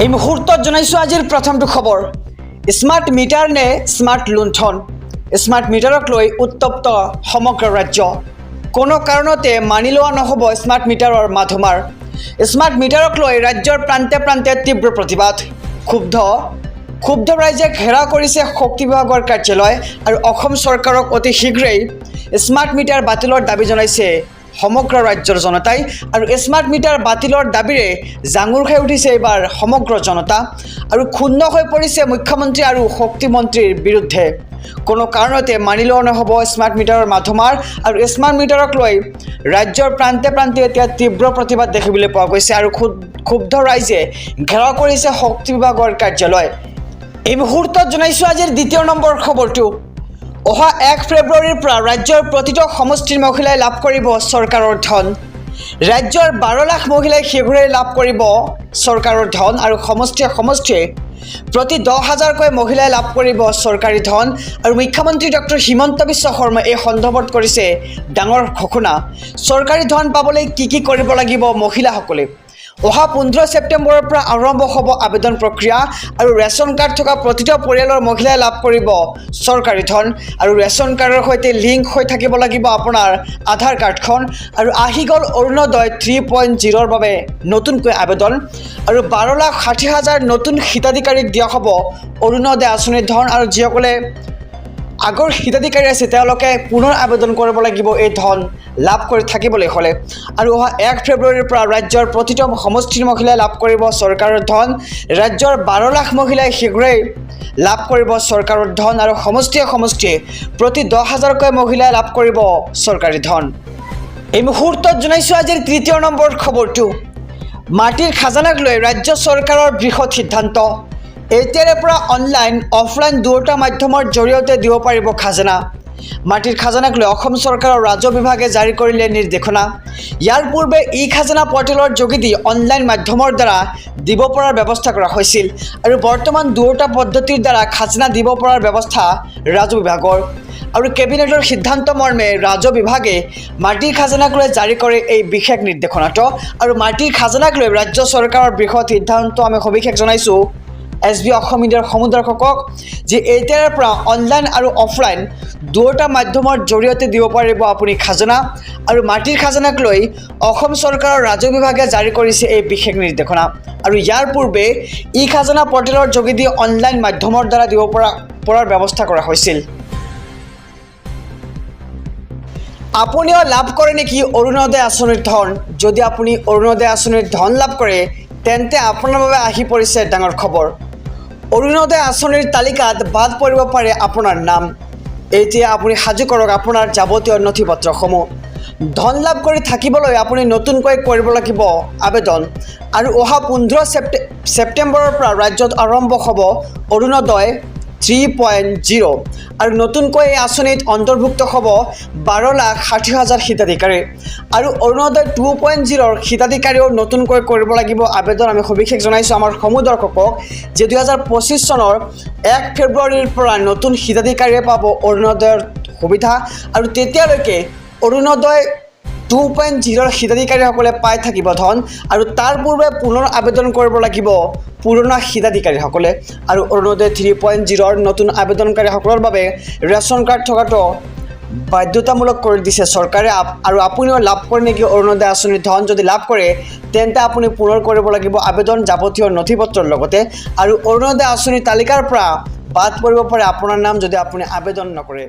এই মুহূৰ্তত জনাইছো আজিৰ প্ৰথমটো খবৰ। স্মাৰ্ট মিটাৰ নে স্মাৰ্ট লুণ্ঠন? স্মাৰ্ট মিটাৰক লৈ উত্তপ্ত সমগ্ৰ ৰাজ্য। কোনো কাৰণতে মানি লোৱা নহ'ব স্মাৰ্ট মিটাৰৰ মাধমাৰ। স্মাৰ্ট মিটাৰক লৈ ৰাজ্যৰ প্ৰান্তে প্ৰান্তে তীব্ৰ প্ৰতিবাদ। ক্ষুব্ধ ৰাইজে ঘেৰাও কৰিছে শক্তি বিভাগৰ কাৰ্যালয় আৰু অসম চৰকাৰক অতি শীঘ্ৰেই স্মাৰ্ট মিটাৰ বাতিলৰ দাবী জনাইছে সমগ্ৰ ৰাজ্যৰ জনতাই। আৰু স্মাৰ্ট মিটাৰ বাতিলৰ দাবীৰে জাঙুৰ খাই উঠিছে এইবাৰ সমগ্ৰ জনতা আৰু ক্ষুণ্ণ হৈ পৰিছে মুখ্যমন্ত্ৰী আৰু শক্তি মন্ত্ৰীৰ বিৰুদ্ধে। কোনো কাৰণতে মানি লোৱা নহ'ব স্মাৰ্ট মিটাৰৰ মাধমাৰ। আৰু স্মাৰ্ট মিটাৰক লৈ ৰাজ্যৰ প্ৰান্তে প্ৰান্তে এতিয়া তীব্ৰ প্ৰতিবাদ দেখিবলৈ পোৱা গৈছে আৰু ক্ষুব্ধ ৰাইজে ঘেৰাও কৰিছে শক্তি বিভাগৰ কাৰ্যালয়। এই মুহূৰ্তত জনাইছো আজিৰ দ্বিতীয় নম্বৰ খবৰটো। অহা 1 ফেব্ৰুৱাৰীৰ পৰা ৰাজ্যৰ প্ৰতিটো সমষ্টিৰ মহিলাই লাভ কৰিব চৰকাৰৰ ধন। ৰাজ্যৰ 12 লাখ মহিলাই শীঘ্ৰেই লাভ কৰিব চৰকাৰৰ ধন আৰু সমষ্টিয়ে প্ৰতি 10,000কৈ মহিলাই লাভ কৰিব চৰকাৰী ধন। আৰু মুখ্যমন্ত্ৰী ডক্টৰ হিমন্ত বিশ্ব শৰ্মাই এই সন্দৰ্ভত কৰিছে ডাঙৰ ঘোষণা। চৰকাৰী ধন পাবলৈ কি কৰিব লাগিব মহিলাসকলে? অহা 15 ছেপ্টেম্বৰৰ পৰা আৰম্ভ হ'ব আবেদন প্ৰক্ৰিয়া আৰু ৰেচন কাৰ্ড থকা প্ৰতিটো পৰিয়ালৰ মহিলাই লাভ কৰিব চৰকাৰী ধন। আৰু ৰেচন কাৰ্ডৰ সৈতে লিংক হৈ থাকিব লাগিব আপোনাৰ আধাৰ কাৰ্ডখন। আৰু আহি গ'ল অৰুণোদয় 3.0ৰ বাবে নতুনকৈ আবেদন। আৰু 12,60,000 নতুন হিতাধিকাৰীক দিয়া হ'ব অৰুণোদয় আঁচনিৰ ধন। আৰু যিসকলে আগৰ হিতাধিকাৰী আছে তেওঁলোকে পুনৰ আবেদন কৰিব লাগিব এই ধন লাভ কৰি থাকিবলৈ হ'লে। আৰু অহা 1 ফেব্ৰুৱাৰীৰ পৰা ৰাজ্যৰ প্ৰতিটো সমষ্টিৰ মহিলাই লাভ কৰিব চৰকাৰৰ ধন। ৰাজ্যৰ 12 লাখ মহিলাই শীঘ্ৰেই লাভ কৰিব চৰকাৰৰ ধন আৰু সমষ্টিয়ে প্ৰতি 10,000কৈ মহিলাই লাভ কৰিব চৰকাৰী ধন। এই মুহূৰ্তত জনাইছো আজিৰ তৃতীয় নম্বৰ খবৰটো। মাটিৰ খাজানাক লৈ ৰাজ্য চৰকাৰৰ বৃহৎ সিদ্ধান্ত। এতিয়াৰে পৰা অনলাইন অফলাইন দুয়োটা মাধ্যমৰ জৰিয়তে দিব পাৰিব খাজানা। মাটিৰ খাজানাক লৈ অসম চৰকাৰৰ ৰাজহ বিভাগে জাৰি কৰিলে নিৰ্দেশনা। ইয়াৰ পূৰ্বে ই খাজানা পৰ্টেলৰ যোগেদি অনলাইন মাধ্যমৰ দ্বাৰা দিব পৰাৰ ব্যৱস্থা কৰা হৈছিল। আৰু বৰ্তমান দুয়োটা পদ্ধতিৰ দ্বাৰা খাজানা দিব পৰাৰ ব্যৱস্থা ৰাজহ বিভাগৰ। আৰু কেবিনেটৰ সিদ্ধান্ত মৰ্মে ৰাজহ বিভাগে মাটিৰ খাজানাক লৈ জাৰি কৰে এই বিশেষ নিৰ্দেশনাটো। আৰু মাটিৰ খাজানাক লৈ ৰাজ্য চৰকাৰৰ বৃহৎ সিদ্ধান্ত আমি সবিশেষ জনাইছোঁ SB অসম মিডিয়াৰ সমুদৰ্শকক যে এতিয়াৰ পৰা অনলাইন আৰু অফলাইন দুয়োটা মাধ্যমৰ জৰিয়তে দিব পাৰিব আপুনি খাজানা। আৰু মাটিৰ খাজানাক লৈ অসম চৰকাৰৰ ৰাজহ বিভাগে জাৰি কৰিছে এই বিশেষ নিৰ্দেশনা। আৰু ইয়াৰ পূৰ্বে ই খাজানা পৰ্টেলৰ যোগেদি অনলাইন মাধ্যমৰ দ্বাৰা দিব পৰাৰ ব্যৱস্থা কৰা হৈছিল। আপুনিও লাভ কৰে নেকি অৰুণোদয় আঁচনিৰ ধন? যদি আপুনি অৰুণোদয় আঁচনিৰ ধন লাভ কৰে তেন্তে আপোনাৰ বাবে আহি পৰিছে ডাঙৰ খবৰ। অৰুণোদয় আঁচনিৰ তালিকাত বাদ পৰিব পাৰে আপোনাৰ নাম। এতিয়া আপুনি সাজু কৰক আপোনাৰ যাৱতীয় নথি পত্ৰসমূহ। ধন লাভ কৰি থাকিবলৈ আপুনি নতুনকৈ কৰিব লাগিব আবেদন। আৰু অহা 15 ছেপ্টেম্বৰৰ পৰা ৰাজ্যত আৰম্ভ হ'ব অৰুণোদয় 3.0। আৰু নতুনকৈ এই আঁচনিত অন্তৰ্ভুক্ত হ'ব 12,60,000 হিতাধিকাৰী। আৰু অৰুণোদয় 2.0ৰ হিতাধিকাৰীও নতুনকৈ কৰিব লাগিব আবেদন। আমি সবিশেষ জনাইছোঁ আমাৰ সমুদৰ্শকক যে 2025 চনৰ 1 ফেব্ৰুৱাৰীৰ পৰা নতুন হিতাধিকাৰীয়ে পাব অৰুণোদয়ৰ সুবিধা। আৰু তেতিয়ালৈকে অৰুণোদয় 2.0ৰ হিতাধিকাৰীসকলে পাই থাকিব ধন। আৰু তাৰ পূৰ্বে পুনৰ আবেদন কৰিব লাগিব পুৰণা হিতাধিকাৰীসকলে। আৰু অৰুণোদয় 3.0ৰ নতুন আবেদনকাৰীসকলৰ বাবে ৰেচন কাৰ্ড থকাটো বাধ্যতামূলক কৰি দিছে চৰকাৰে। আৰু আপুনিও লাভ কৰে নেকি অৰুণোদয় আঁচনিৰ ধন? যদি লাভ কৰে তেন্তে আপুনি পুনৰ কৰিব লাগিব আবেদন যাৱতীয় নথি পত্ৰৰ লগতে। আৰু অৰুণোদয় আঁচনিৰ তালিকাৰ পৰা বাদ পৰিব পাৰে আপোনাৰ নাম যদি আপুনি আবেদন নকৰে।